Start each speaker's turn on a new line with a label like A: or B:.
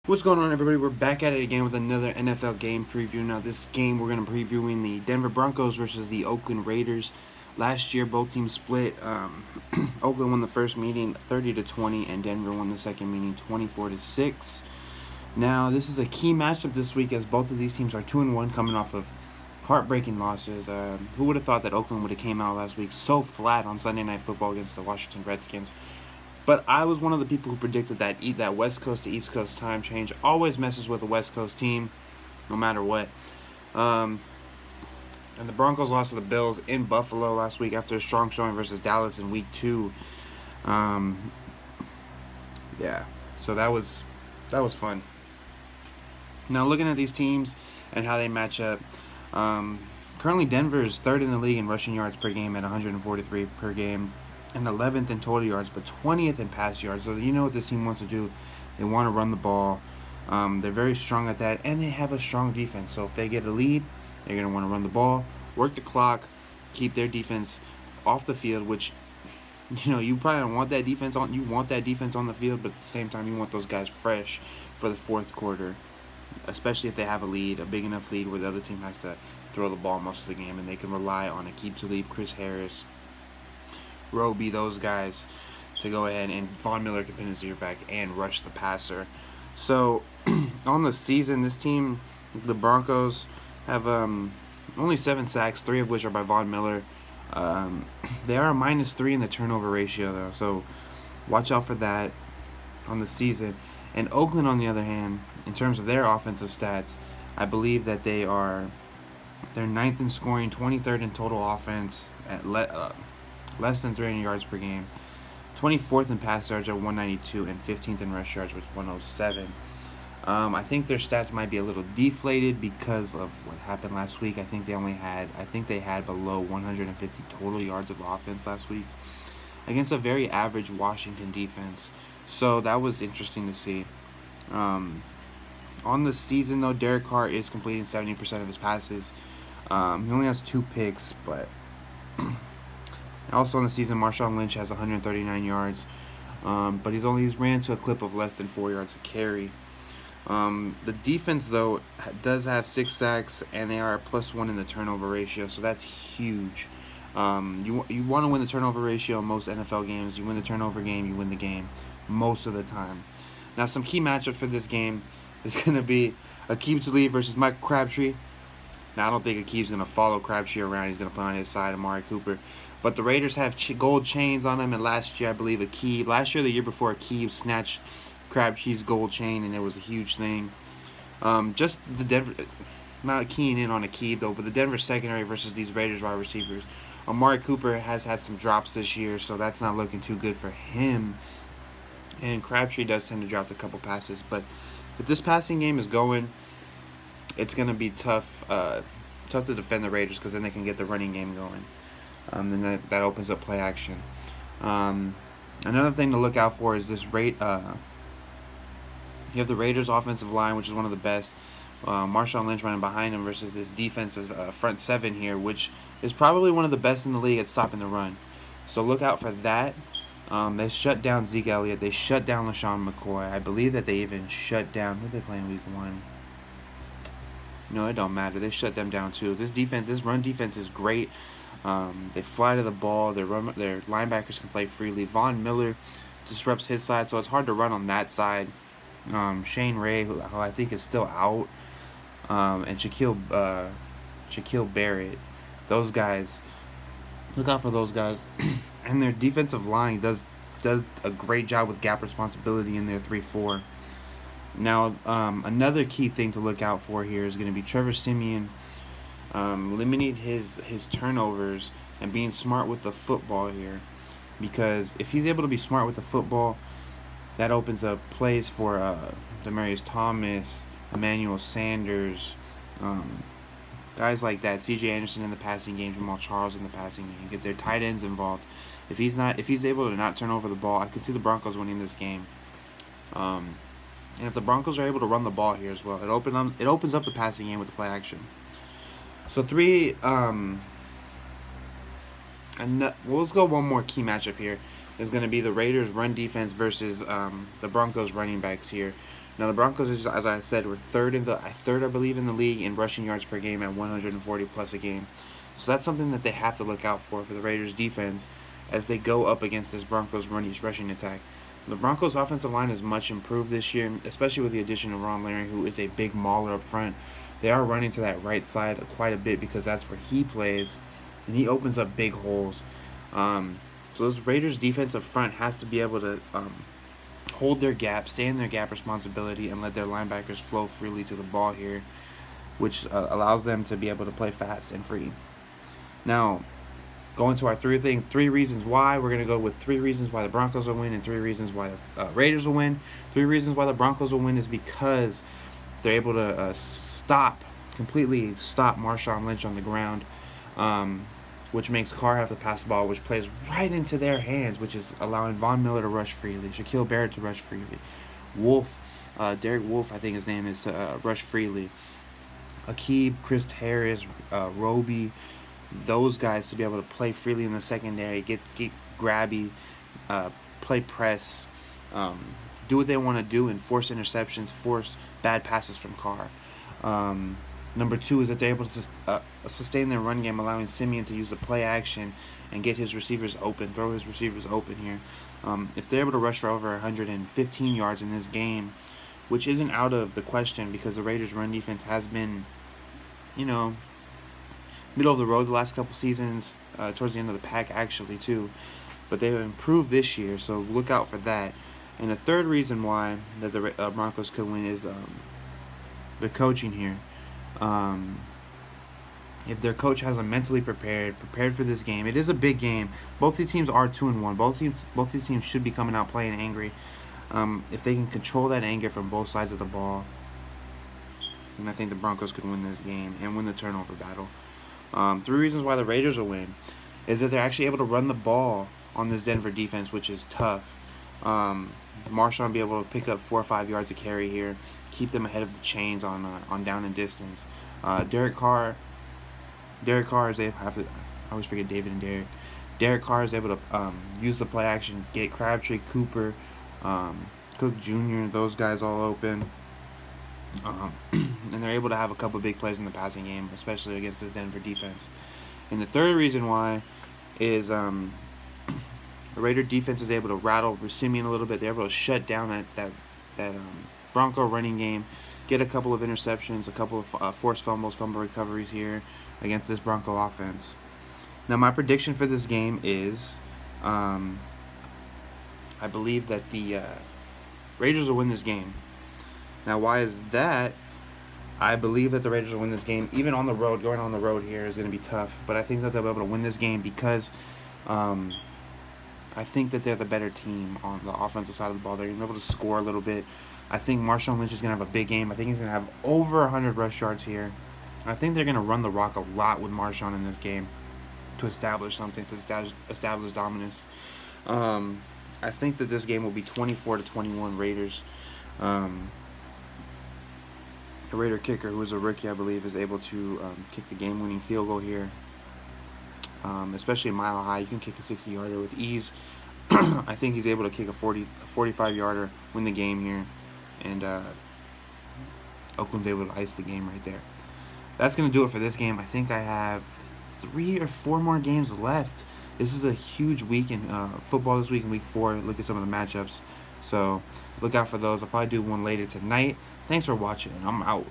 A: What's going on, everybody? We're back at it again with another NFL game preview. Now, this game we're going to be previewing the Denver Broncos versus the Oakland Raiders. Last year, both teams split. Oakland won the first meeting 30-20, and Denver won the second meeting 24-6. Now, this is a key matchup this week as both of these teams are 2-1, coming off of heartbreaking losses. Who would have thought that Oakland would have came out last week so flat on Sunday Night Football against the Washington Redskins? But I was one of the people who predicted that West Coast to East Coast time change always messes with a West Coast team, no matter what. And the Broncos lost to the Bills in Buffalo last week after a strong showing versus Dallas in Week 2. So that was fun. Now, looking at these teams and how they match up, currently Denver is third in the league in rushing yards per game at 143 per game. And 11th in total yards, but 20th in pass yards. So you know what this team wants to do. They want to run the ball. They're very strong at that, and they have a strong defense. So if they get a lead, they're going to want to run the ball, work the clock, keep their defense off the field, which, you probably don't want that defense on. You want that defense on the field, but at the same time, you want those guys fresh for the fourth quarter, especially if they have a lead, a big enough lead where the other team has to throw the ball most of the game, and they can rely on Aqib Talib, Chris Harris, Roby, those guys, to go ahead, and Von Miller can pin his ear back and rush the passer. So on the season, this team, the Broncos, have only 7 sacks, 3 of which are by Von Miller. They are a -3 in the turnover ratio, though, so watch out for that on the season. And Oakland, on the other hand, in terms of their offensive stats, I believe that they're 9th in scoring, 23rd in total offense at less than 300 yards per game, 24th in pass yards at 192, and 15th in rush yards with 107. I think their stats might be a little deflated because of what happened last week. I think they had below 150 total yards of offense last week against a very average Washington defense. So that was interesting to see. On the season, though, Derek Carr is completing 70% of his passes. He only has 2 picks, but also on the season, Marshawn Lynch has 139 yards, but he's ran to a clip of less than 4 yards a carry. The defense, though, does have 6 sacks, and they are a +1 in the turnover ratio, so that's huge. You want to win the turnover ratio in most NFL games. You win the turnover game, you win the game most of the time. Now, some key matchups for this game is going to be Aqib Talib versus Mike Crabtree. Now, I don't think Aqib's going to follow Crabtree around. He's going to play on his side, Amari Cooper. But the Raiders have gold chains on them, and last year, I believe, the year before, Aqib snatched Crabtree's gold chain, and it was a huge thing. Just the Denver, not keying in on Aqib, though, but the Denver secondary versus these Raiders wide receivers. Amari Cooper has had some drops this year, so that's not looking too good for him. And Crabtree does tend to drop a couple passes, but if this passing game is going, it's going to be tough to defend the Raiders, because then they can get the running game going. Then that opens up play action. Another thing to look out for is this you have the Raiders' offensive line, which is one of the best. Marshawn Lynch running behind him versus this defensive front 7 here, which is probably one of the best in the league at stopping the run. So look out for that. They shut down Zeke Elliott. They shut down LaShawn McCoy. I believe that they even shut down, who did they play in Week 1? No, it don't matter. They shut them down too. This run defense is great. They fly to the ball. Their linebackers can play freely. Von Miller disrupts his side, so it's hard to run on that side. Shane Ray, who I think is still out, and Shaquille Barrett. Those guys, look out for those guys. And their defensive line does a great job with gap responsibility in their 3-4. Now, another key thing to look out for here is going to be Trevor Siemian limiting his turnovers and being smart with the football here. Because if he's able to be smart with the football, that opens up plays for Demaryius Thomas, Emmanuel Sanders, guys like that. C.J. Anderson in the passing game, Jamal Charles in the passing game. Get their tight ends involved. If he's able to not turn over the ball, I could see the Broncos winning this game. And if the Broncos are able to run the ball here as well, it opens up the passing game with the play action. So let's go one more key matchup here. Is going to be the Raiders' run defense versus the Broncos' running backs here. Now the Broncos, as I said, were third I believe in the league in rushing yards per game at 140 plus a game. So that's something that they have to look out for the Raiders defense as they go up against this Broncos rushing attack. The Broncos offensive line is much improved this year, especially with the addition of Ron Larry, who is a big mauler up front. They are running to that right side quite a bit because that's where he plays, and he opens up big holes. So this Raiders defensive front has to be able to hold their gap, stay in their gap responsibility, and let their linebackers flow freely to the ball here, which allows them to be able to play fast and free. Now, going to our three reasons why. We're going to go with 3 reasons why the Broncos will win and 3 reasons why the Raiders will win. 3 reasons why the Broncos will win is because they're able to completely stop Marshawn Lynch on the ground, which makes Carr have to pass the ball, which plays right into their hands, which is allowing Von Miller to rush freely, Shaquille Barrett to rush freely, Derek Wolfe, I think his name is, to rush freely, Akib, Chris Harris, Roby, those guys to be able to play freely in the secondary, get grabby, play press, do what they want to do, and force interceptions, force bad passes from Carr. Number 2 is that they're able to sustain their run game, allowing Simeon to use the play action and get his receivers open, throw his receivers open here. If they're able to rush for over 115 yards in this game, which isn't out of the question because the Raiders' run defense has been, middle of the road the last couple seasons, towards the end of the pack actually too, but they've improved this year, so look out for that. And the third reason why that the Broncos could win is the coaching here. If their coach has them mentally prepared for this game, it is a big game. Both these teams are 2-1. Both these teams should be coming out playing angry. If they can control that anger from both sides of the ball, then I think the Broncos could win this game and win the turnover battle. 3 reasons why the Raiders will win is that they're actually able to run the ball on this Denver defense, which is tough. Marshawn be able to pick up 4 or 5 yards of carry here, keep them ahead of the chains on down and distance. Derek Carr is able. I always forget David and Derek. Derek Carr is able to use the play action, get Crabtree, Cooper, Cook Jr., those guys all open. And they're able to have a couple big plays in the passing game, especially against this Denver defense. And the third reason why is the Raider defense is able to rattle Simeon a little bit. They're able to shut down that Bronco running game, get a couple of interceptions, a couple of forced fumble recoveries here against this Bronco offense. Now, my prediction for this game is I believe that the Raiders will win this game. Now, why is that? I believe that the Raiders will win this game. Even on the road, going on the road here is going to be tough. But I think that they'll be able to win this game because I think that they're the better team on the offensive side of the ball. They're going to be able to score a little bit. I think Marshawn Lynch is going to have a big game. I think he's going to have over 100 rush yards here. I think they're going to run the rock a lot with Marshawn in this game to establish something, to establish dominance. I think that this game will be 24-21 Raiders. The Raider kicker, who is a rookie, I believe, is able to kick the game-winning field goal here. Especially a mile high, you can kick a 60-yarder with ease. I think he's able to kick a 45-yarder, win the game here, and Oakland's able to ice the game right there. That's going to do it for this game. I think I have 3 or 4 more games left. This is a huge week in football this week in week 4. Look at some of the matchups. So look out for those. I'll probably do one later tonight. Thanks for watching. I'm out.